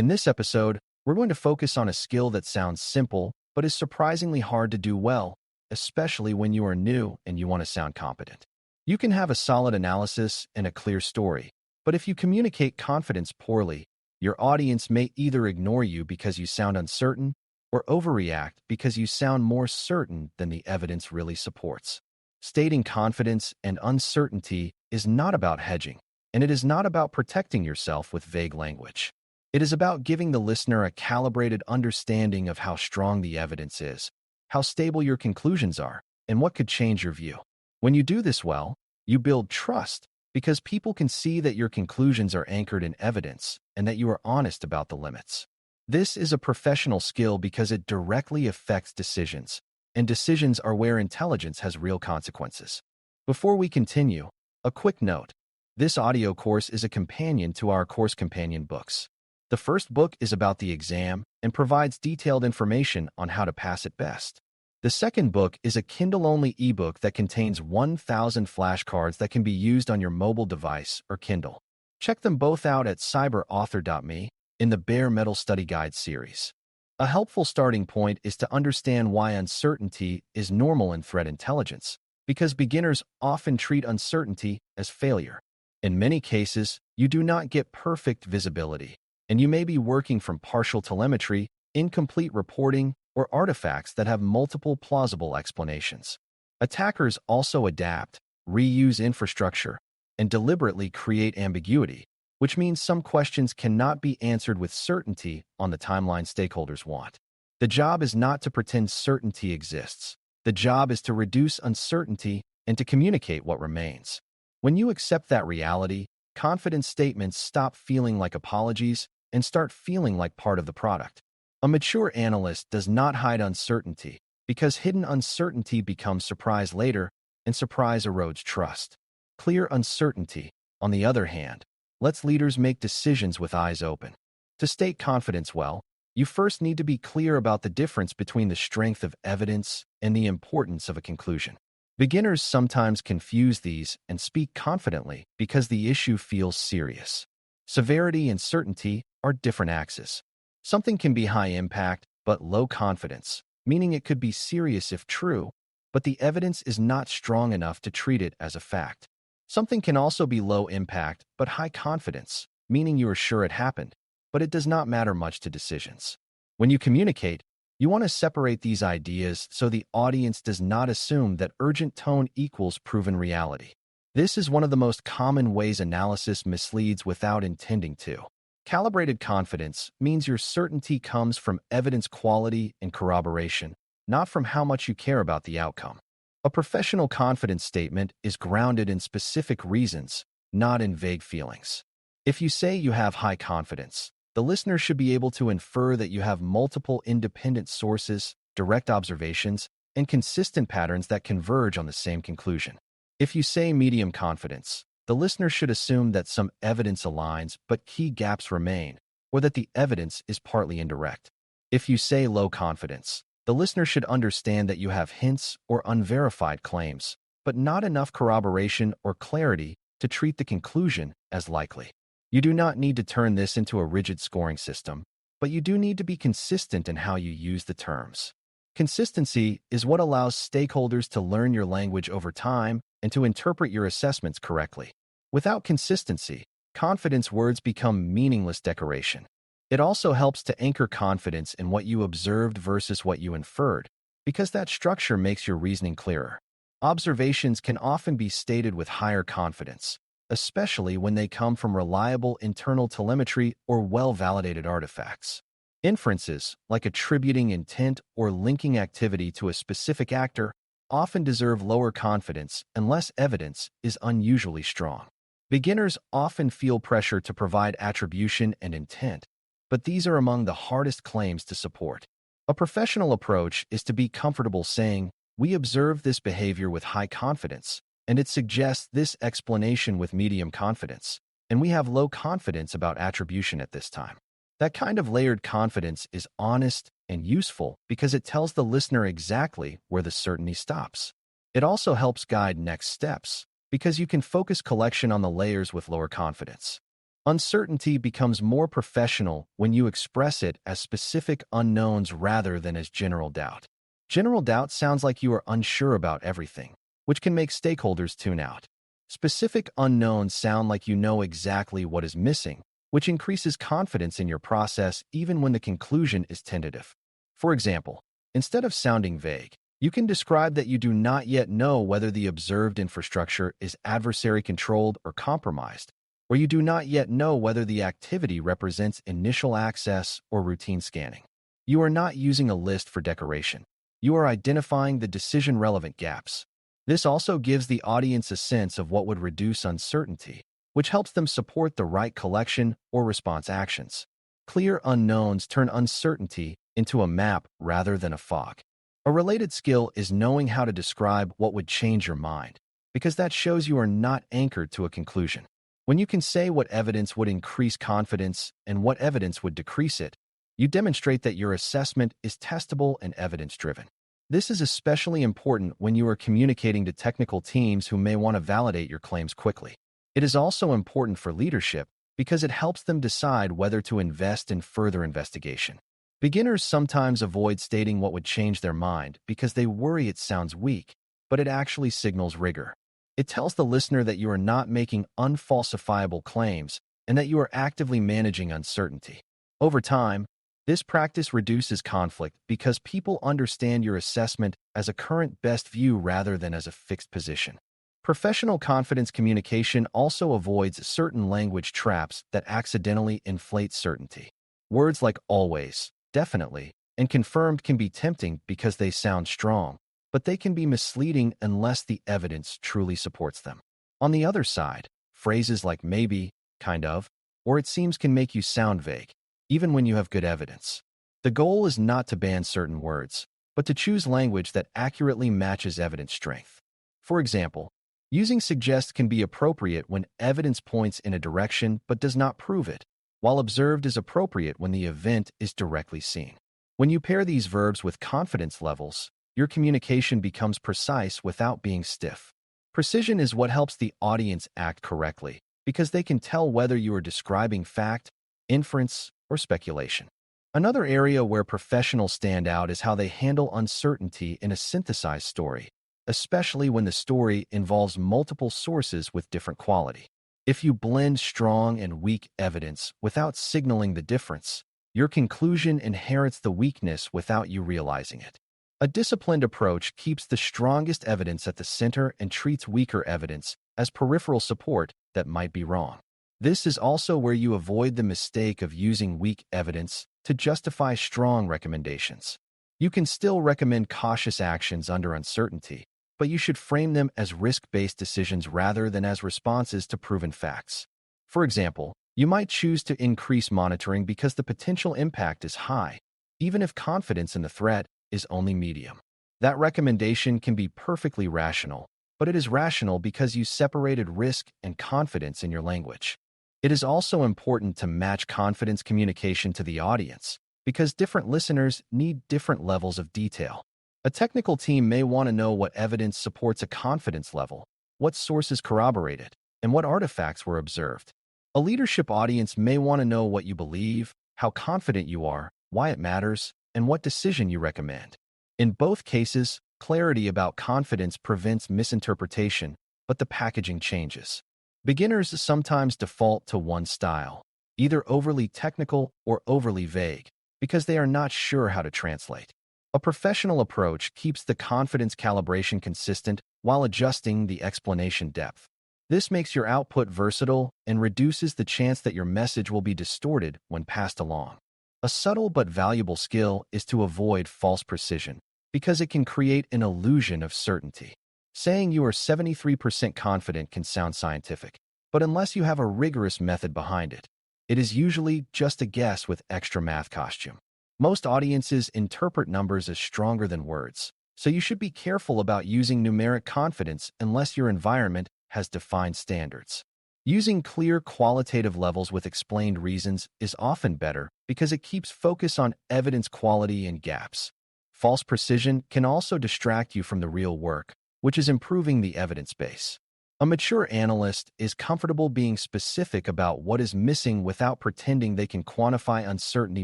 In this episode, we're going to focus on a skill that sounds simple, but is surprisingly hard to do well, especially when you are new and you want to sound competent. You can have a solid analysis and a clear story, but if you communicate confidence poorly, your audience may either ignore you because you sound uncertain or overreact because you sound more certain than the evidence really supports. Stating confidence and uncertainty is not about hedging, and it is not about protecting yourself with vague language. It is about giving the listener a calibrated understanding of how strong the evidence is, how stable your conclusions are, and what could change your view. When you do this well, you build trust because people can see that your conclusions are anchored in evidence and that you are honest about the limits. This is a professional skill because it directly affects decisions, and decisions are where intelligence has real consequences. Before we continue, a quick note. This audio course is a companion to our course companion books. The first book is about the exam and provides detailed information on how to pass it best. The second book is a Kindle-only ebook that contains 1,000 flashcards that can be used on your mobile device or Kindle. Check them both out at cyber.author.me in the Bare Metal Study Guide series. A helpful starting point is to understand why uncertainty is normal in threat intelligence, because beginners often treat uncertainty as failure. In many cases, you do not get perfect visibility, and you may be working from partial telemetry, incomplete reporting, or artifacts that have multiple plausible explanations. Attackers also adapt, reuse infrastructure, and deliberately create ambiguity, which means some questions cannot be answered with certainty on the timeline stakeholders want. The job is not to pretend certainty exists. The job is to reduce uncertainty and to communicate what remains. When you accept that reality, confident statements stop feeling like apologies and start feeling like part of the product. A mature analyst does not hide uncertainty because hidden uncertainty becomes surprise later, and surprise erodes trust. Clear uncertainty, on the other hand, lets leaders make decisions with eyes open. To state confidence well, you first need to be clear about the difference between the strength of evidence and the importance of a conclusion. Beginners sometimes confuse these and speak confidently because the issue feels serious. Severity and certainty are different axes. Something can be high impact but low confidence, meaning it could be serious if true, but the evidence is not strong enough to treat it as a fact. Something can also be low impact but high confidence, meaning you are sure it happened, but it does not matter much to decisions. When you communicate, you want to separate these ideas so the audience does not assume that urgent tone equals proven reality. This is one of the most common ways analysis misleads without intending to. Calibrated confidence means your certainty comes from evidence quality and corroboration, not from how much you care about the outcome. A professional confidence statement is grounded in specific reasons, not in vague feelings. If you say you have high confidence, the listener should be able to infer that you have multiple independent sources, direct observations, and consistent patterns that converge on the same conclusion. If you say medium confidence, the listener should assume that some evidence aligns but key gaps remain, or that the evidence is partly indirect. If you say low confidence, the listener should understand that you have hints or unverified claims, but not enough corroboration or clarity to treat the conclusion as likely. You do not need to turn this into a rigid scoring system, but you do need to be consistent in how you use the terms. Consistency is what allows stakeholders to learn your language over time and to interpret your assessments correctly. Without consistency, confidence words become meaningless decoration. It also helps to anchor confidence in what you observed versus what you inferred, because that structure makes your reasoning clearer. Observations can often be stated with higher confidence, especially when they come from reliable internal telemetry or well-validated artifacts. Inferences, like attributing intent or linking activity to a specific actor, often deserve lower confidence unless evidence is unusually strong. Beginners often feel pressure to provide attribution and intent, but these are among the hardest claims to support. A professional approach is to be comfortable saying, "We observe this behavior with high confidence, and it suggests this explanation with medium confidence, and we have low confidence about attribution at this time." That kind of layered confidence is honest and useful because it tells the listener exactly where the certainty stops. It also helps guide next steps because you can focus collection on the layers with lower confidence. Uncertainty becomes more professional when you express it as specific unknowns rather than as general doubt. General doubt sounds like you are unsure about everything, which can make stakeholders tune out. Specific unknowns sound like you know exactly what is missing, which increases confidence in your process even when the conclusion is tentative. For example, instead of sounding vague, you can describe that you do not yet know whether the observed infrastructure is adversary-controlled or compromised, or you do not yet know whether the activity represents initial access or routine scanning. You are not using a list for decoration. You are identifying the decision-relevant gaps. This also gives the audience a sense of what would reduce uncertainty, which helps them support the right collection or response actions. Clear unknowns turn uncertainty into a map rather than a fog. A related skill is knowing how to describe what would change your mind, because that shows you are not anchored to a conclusion. When you can say what evidence would increase confidence and what evidence would decrease it, you demonstrate that your assessment is testable and evidence-driven. This is especially important when you are communicating to technical teams who may want to validate your claims quickly. It is also important for leadership because it helps them decide whether to invest in further investigation. Beginners sometimes avoid stating what would change their mind because they worry it sounds weak, but it actually signals rigor. It tells the listener that you are not making unfalsifiable claims and that you are actively managing uncertainty. Over time, this practice reduces conflict because people understand your assessment as a current best view rather than as a fixed position. Professional confidence communication also avoids certain language traps that accidentally inflate certainty. Words like always, definitely, and confirmed can be tempting because they sound strong, but they can be misleading unless the evidence truly supports them. On the other side, phrases like maybe, kind of, or it seems can make you sound vague, even when you have good evidence. The goal is not to ban certain words, but to choose language that accurately matches evidence strength. For example, using suggest can be appropriate when evidence points in a direction but does not prove it, while observed is appropriate when the event is directly seen. When you pair these verbs with confidence levels, your communication becomes precise without being stiff. Precision is what helps the audience act correctly, because they can tell whether you are describing fact, inference, or speculation. Another area where professionals stand out is how they handle uncertainty in a synthesized story, especially when the story involves multiple sources with different quality. If you blend strong and weak evidence without signaling the difference, your conclusion inherits the weakness without you realizing it. A disciplined approach keeps the strongest evidence at the center and treats weaker evidence as peripheral support that might be wrong. This is also where you avoid the mistake of using weak evidence to justify strong recommendations. You can still recommend cautious actions under uncertainty, but you should frame them as risk-based decisions rather than as responses to proven facts. For example, you might choose to increase monitoring because the potential impact is high, even if confidence in the threat is only medium. That recommendation can be perfectly rational, but it is rational because you separated risk and confidence in your language. It is also important to match confidence communication to the audience, because different listeners need different levels of detail. A technical team may want to know what evidence supports a confidence level, what sources corroborate it, and what artifacts were observed. A leadership audience may want to know what you believe, how confident you are, why it matters, and what decision you recommend. In both cases, clarity about confidence prevents misinterpretation, but the packaging changes. Beginners sometimes default to one style, either overly technical or overly vague, because they are not sure how to translate. A professional approach keeps the confidence calibration consistent while adjusting the explanation depth. This makes your output versatile and reduces the chance that your message will be distorted when passed along. A subtle but valuable skill is to avoid false precision, because it can create an illusion of certainty. Saying you are 73% confident can sound scientific, but unless you have a rigorous method behind it, it is usually just a guess with extra math costume. Most audiences interpret numbers as stronger than words, so you should be careful about using numeric confidence unless your environment has defined standards. Using clear qualitative levels with explained reasons is often better because it keeps focus on evidence quality and gaps. False precision can also distract you from the real work, which is improving the evidence base. A mature analyst is comfortable being specific about what is missing without pretending they can quantify uncertainty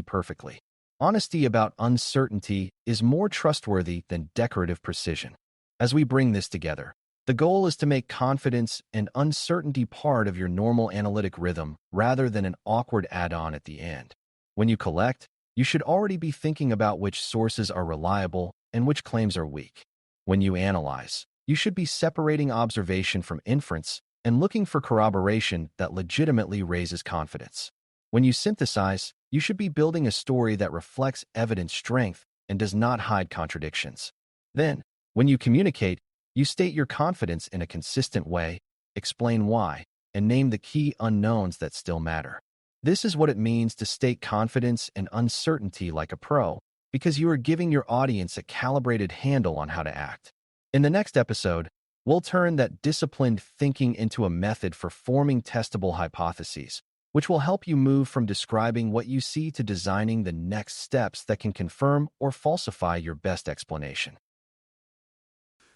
perfectly. Honesty about uncertainty is more trustworthy than decorative precision. As we bring this together, the goal is to make confidence and uncertainty part of your normal analytic rhythm rather than an awkward add-on at the end. When you collect, you should already be thinking about which sources are reliable and which claims are weak. When you analyze, you should be separating observation from inference and looking for corroboration that legitimately raises confidence. When you synthesize, you should be building a story that reflects evidence strength and does not hide contradictions. Then, when you communicate, you state your confidence in a consistent way, explain why, and name the key unknowns that still matter. This is what it means to state confidence and uncertainty like a pro, because you are giving your audience a calibrated handle on how to act. In the next episode, we'll turn that disciplined thinking into a method for forming testable hypotheses, which will help you move from describing what you see to designing the next steps that can confirm or falsify your best explanation.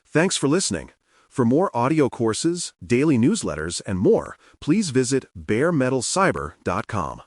Thanks for listening. For more audio courses, daily newsletters, and more, please visit BareMetalCyber.com.